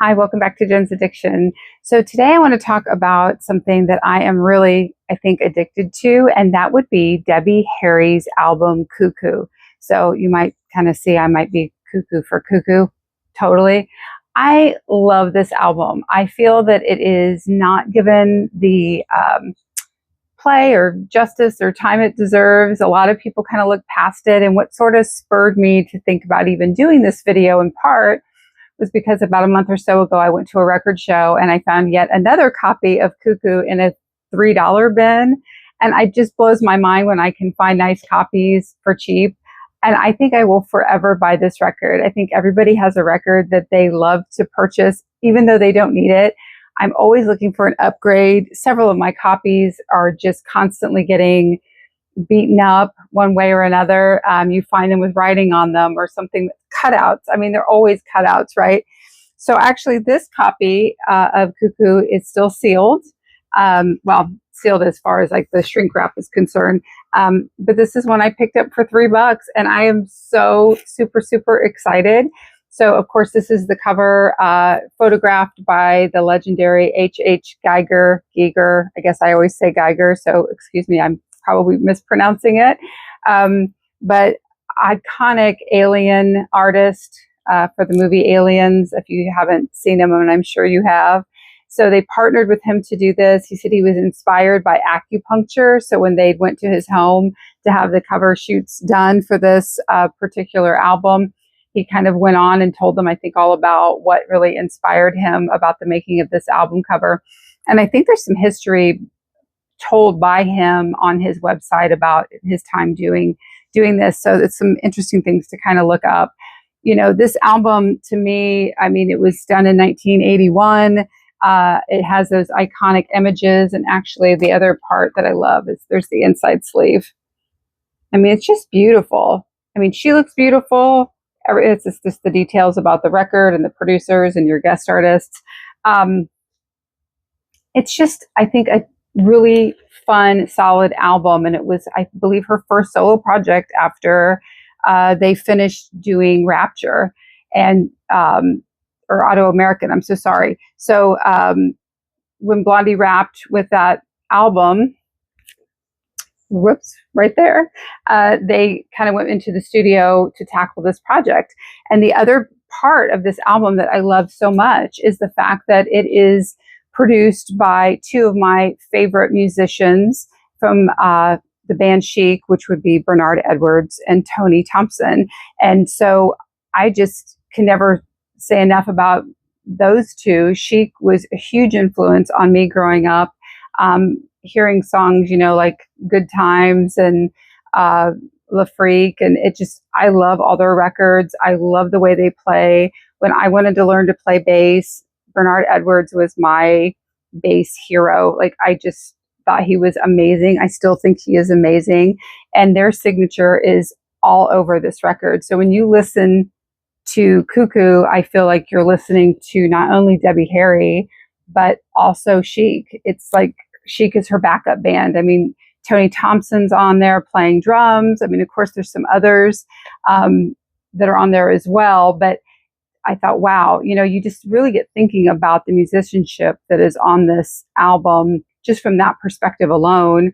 Hi, welcome back to Jen's Addiction. So today I want to talk about something that I am really, I think, addicted to, and that would be Debbie Harry's album KooKoo. So you might kind of see I might be cuckoo for cuckoo. Totally. I love this album. I feel that it is not given the play or justice or time it deserves. A lot of people kind of look past it, and what sort of spurred me to think about even doing this video in part was because about a month or so ago, I went to a record show and I found yet another copy of KooKoo in a $3 bin. And it just blows my mind when I can find nice copies for cheap. And I think I will forever buy this record. I think everybody has a record that they love to purchase, even though they don't need it. I'm always looking for an upgrade. Several of my copies are just constantly getting beaten up one way or another. You find them with writing on them or something, cutouts. I mean, they're always cutouts, right? So actually this copy of KooKoo is still sealed. Well, sealed as far as like the shrink wrap is concerned. But this is one I picked up for $3 and I am so super excited. So of course this is the cover photographed by the legendary H.H. Geiger. I guess I always say Geiger, so excuse me, I'm probably mispronouncing it. But iconic alien artist for the movie Aliens, if you haven't seen him, and I'm sure you have. So they partnered with him to do this. He said he was inspired by acupuncture. So when they went to his home to have the cover shoots done for this particular album, he kind of went on and told them, I think, all about what really inspired him about the making of this album cover. And I think there's some history told by him on his website about his time doing this. So it's some interesting things to kind of look up. You know, this album to me, I mean, it was done in 1981. It has those iconic images. And actually the other part that I love is there's the inside sleeve. I mean, it's just beautiful. I mean, she looks beautiful. It's just the details about the record and the producers and your guest artists. It's just, I think, a really fun, solid album. And it was, I believe, her first solo project after they finished doing Rapture and, or Auto American, I'm so sorry. So when Blondie wrapped with that album, whoops, right there, they kind of went into the studio to tackle this project. And the other part of this album that I love so much is the fact that it is produced by two of my favorite musicians from the band Chic, which would be Bernard Edwards and Tony Thompson. And so I just can never say enough about those two. Chic was a huge influence on me growing up, hearing songs, you know, like Good Times and La Freak. And it just, I love all their records. I love the way they play. When I wanted to learn to play bass, Bernard Edwards was my bass hero. Like, I just thought he was amazing. I still think he is amazing. And their signature is all over this record. So when you listen to KooKoo, I feel like you're listening to not only Debbie Harry, but also Chic. It's like Chic is her backup band. I mean, Tony Thompson's on there playing drums. I mean, of course, there's some others that are on there as well. But I thought, wow, you know, you just really get thinking about the musicianship that is on this album just from that perspective alone.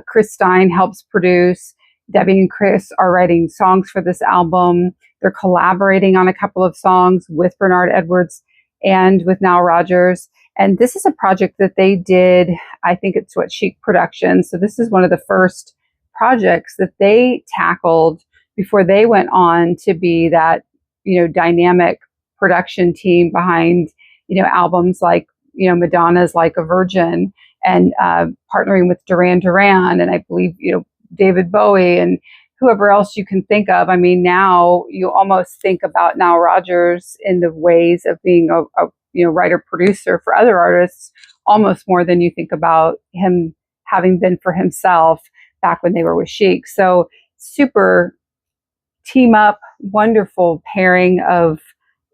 Chris Stein helps produce. Debbie and Chris are writing songs for this album. They're collaborating on a couple of songs with Bernard Edwards and with Nile Rodgers. And this is a project that they did, I think it's Chic Productions. So this is one of the first projects that they tackled before they went on to be that, you know, dynamic production team behind, you know, albums like, you know, Madonna's Like a Virgin, and partnering with Duran Duran, and I believe, you know, David Bowie and whoever else you can think of. I mean, now you almost think about Nile Rodgers in the ways of being a you know, writer producer for other artists, almost more than you think about him having been for himself back when they were with Chic. So super team up, wonderful pairing of,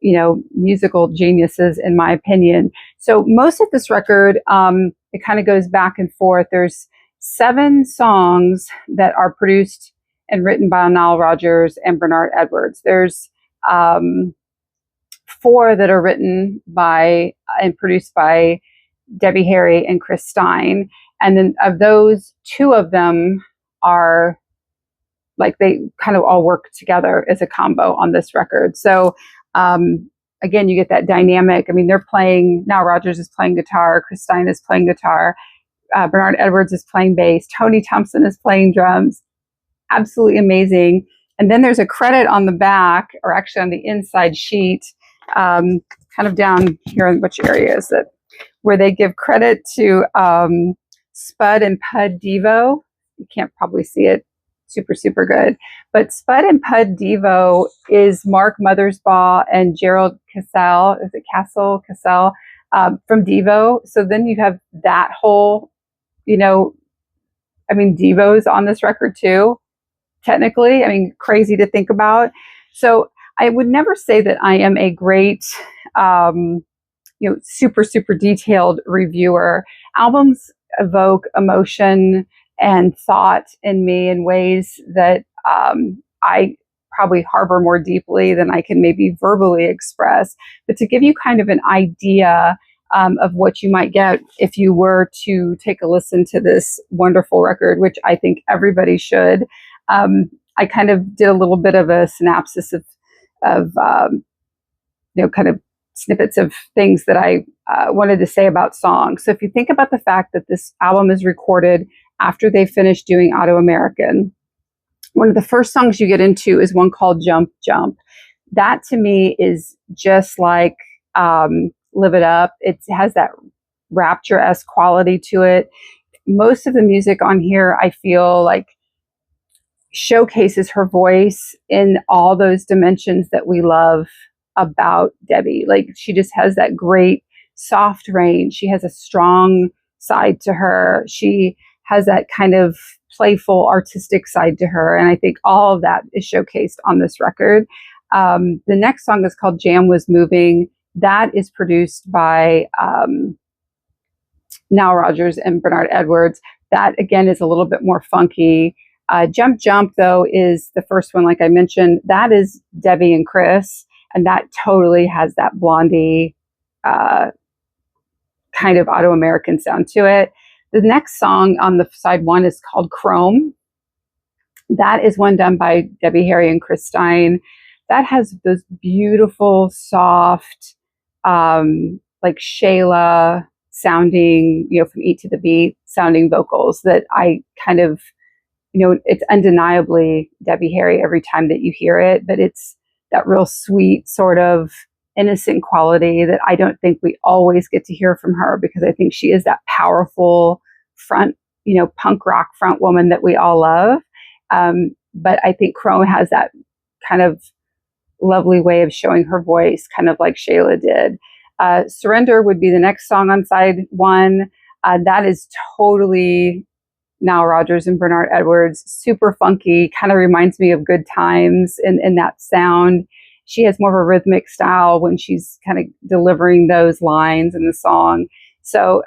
you know, musical geniuses, in my opinion. So most of this record, it kind of goes back and forth. There's 7 songs that are produced and written by Nile Rodgers and Bernard Edwards. There's 4 that are written by and produced by Debbie Harry and Chris Stein. And then of those, 2 of them are like they kind of all work together as a combo on this record. So again, you get that dynamic. I mean, they're playing, now Rodgers is playing guitar, Chris Stein is playing guitar, Bernard Edwards is playing bass, Tony Thompson is playing drums. Absolutely amazing. And then there's a credit on the back, or actually on the inside sheet, kind of down here in which area is it, where they give credit to Spud and Pud Devo. You can't probably see it super good, but Spud and Pud Devo is Mark Mothersbaugh and Gerald Cassell. Is it Cassell from Devo? So then you have that whole, Devo's on this record too. Technically, crazy to think about. So I would never say that I am a great, super detailed reviewer. Albums evoke emotion and thought in me in ways that I probably harbor more deeply than I can maybe verbally express. But to give you kind of an idea of what you might get if you were to take a listen to this wonderful record, which I think everybody should. I kind of did a little bit of a synopsis of kind of snippets of things that I wanted to say about songs. So if you think about the fact that this album is recorded after they finished doing Auto American, one of the first songs you get into is one called Jump Jump. That to me is just like Live It Up. It has that Rapture-esque quality to it. Most of the music on here, I feel like, showcases her voice in all those dimensions that we love about Debbie. Like, she just has that great soft range. She has a strong side to her. She has that kind of playful, artistic side to her. And I think all of that is showcased on this record. The next song is called Jam Was Moving. That is produced by Nile Rodgers and Bernard Edwards. That, again, is a little bit more funky. Jump Jump, though, is the first one, like I mentioned. That is Debbie and Chris, and that totally has that Blondie kind of Auto American sound to it. The next song on the side 1 is called Chrome. That is one done by Debbie Harry and Chris Stein. That has those beautiful, soft, like Shayla sounding, from Eat to the Beat sounding vocals that I kind of, it's undeniably Debbie Harry every time that you hear it, but it's that real sweet sort of innocent quality that I don't think we always get to hear from her, because I think she is that powerful front, punk rock front woman that we all love. But I think Chrome has that kind of lovely way of showing her voice, kind of like Shayla did. Surrender would be the next song on side 1. That is totally Nile Rodgers and Bernard Edwards, super funky, kind of reminds me of Good Times in that sound. She has more of a rhythmic style when she's kind of delivering those lines in the song. So,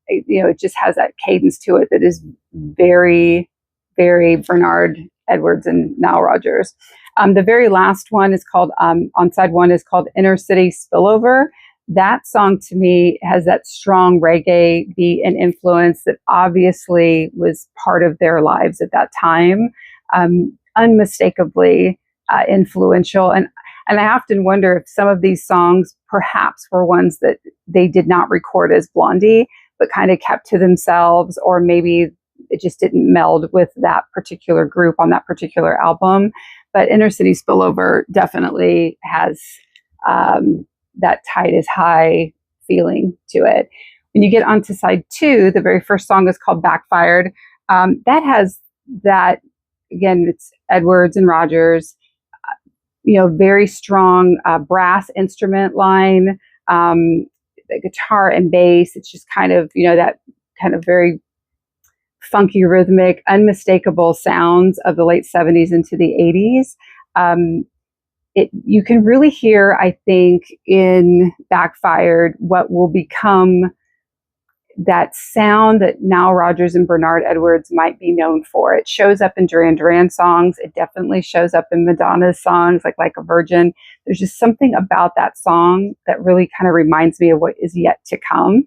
it just has that cadence to it that is very, very Bernard Edwards and Nile Rodgers. The very last one is called, on side 1 is called Inner City Spillover. That song to me has that strong reggae beat and influence that obviously was part of their lives at that time. Unmistakably influential. And I often wonder if some of these songs perhaps were ones that they did not record as Blondie, but kind of kept to themselves, or maybe it just didn't meld with that particular group on that particular album. But Inner City Spillover definitely has that Tide is High feeling to it. When you get onto side 2, the very first song is called Backfired. That has that, again, it's Edwards and Rodgers, very strong brass instrument line, the guitar and bass. It's just kind of, that kind of very funky, rhythmic, unmistakable sounds of the late 70s into the 80s. You can really hear, I think, in Backfired what will become that sound that Nile Rodgers and Bernard Edwards might be known for. It shows up in Duran Duran songs. It definitely shows up in Madonna's songs, like a Virgin. There's just something about that song that really kind of reminds me of what is yet to come.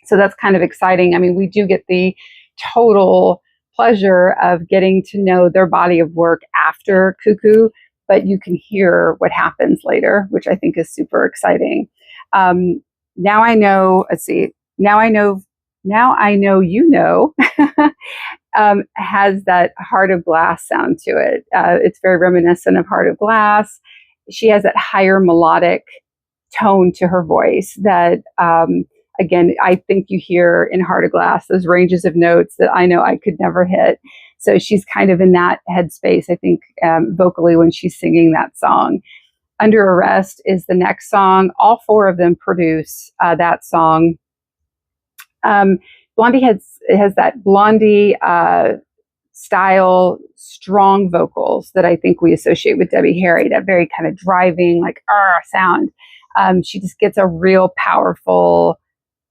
So that's kind of exciting. I mean, we do get the total pleasure of getting to know their body of work after KooKoo, but you can hear what happens later, which I think is super exciting. Now I know, let's see, now I know, has that Heart of Glass sound to it. It's very reminiscent of Heart of Glass. She has that higher melodic tone to her voice that, again, I think you hear in Heart of Glass, those ranges of notes that I know I could never hit. So she's kind of in that headspace, I think, vocally when she's singing that song. Under Arrest is the next song. All four of them produce that song. Blondie has that Blondie style, strong vocals that I think we associate with Debbie Harry, that very kind of driving, like, sound. She just gets a real powerful,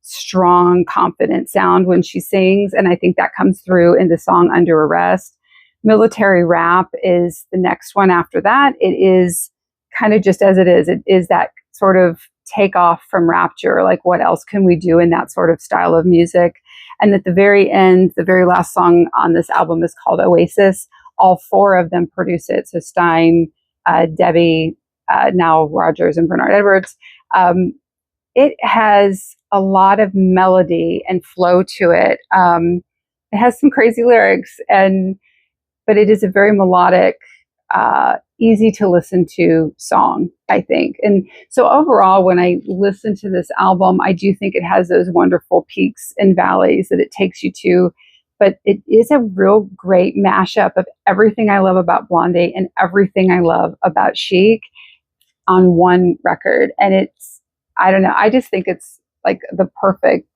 strong, confident sound when she sings, and I think that comes through in the song Under Arrest. Military Rap is the next one after that. It is kind of just as it is. It is that sort of takeoff from Rapture, like what else can we do in that sort of style of music? And at the very end, the very last song on this album is called Oasis. All four of them produce it. So Stein, Debbie, Nile Rodgers, and Bernard Edwards. It has a lot of melody and flow to it. It has some crazy lyrics, but it is a very melodic, easy to listen to song, I think. And so overall, when I listen to this album, I do think it has those wonderful peaks and valleys that it takes you to, but it is a real great mashup of everything I love about Blondie and everything I love about Chic on one record. And it's, I don't know, I just think it's like the perfect,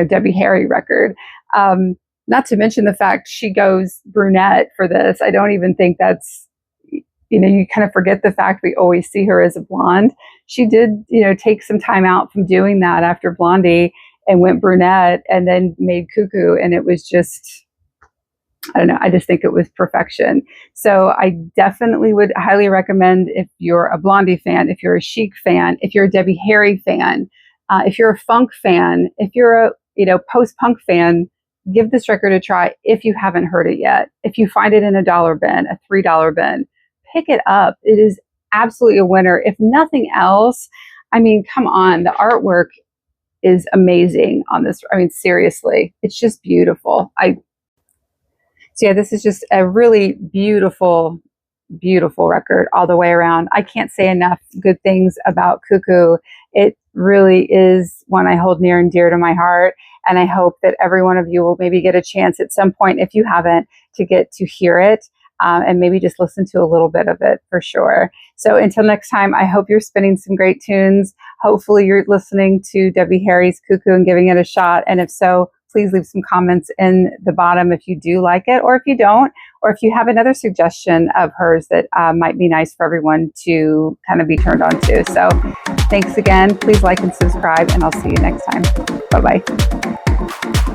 Debbie Harry record. Not to mention the fact she goes brunette for this. I don't even think that's, you kind of forget the fact we always see her as a blonde. She did, take some time out from doing that after Blondie and went brunette and then made KooKoo. And it was just, I don't know, I just think it was perfection. So I definitely would highly recommend, if you're a Blondie fan, if you're a Chic fan, if you're a Debbie Harry fan, if you're a funk fan, if you're a, post-punk fan, give this record a try if you haven't heard it yet. If you find it in a $1 bin, a $3 bin, pick it up. It is absolutely a winner. If nothing else, I mean, come on, the artwork is amazing on this. I mean, seriously, it's just beautiful. So yeah, this is just a really beautiful, beautiful record all the way around. I can't say enough good things about KooKoo. It really is one I hold near and dear to my heart. And I hope that every one of you will maybe get a chance at some point, if you haven't, to get to hear it and maybe just listen to a little bit of it for sure. So until next time, I hope you're spinning some great tunes. Hopefully you're listening to Debbie Harry's KooKoo and giving it a shot. And if so, please leave some comments in the bottom if you do like it, or if you don't, or if you have another suggestion of hers that might be nice for everyone to kind of be turned on to. So thanks again. Please like and subscribe, and I'll see you next time. Bye-bye.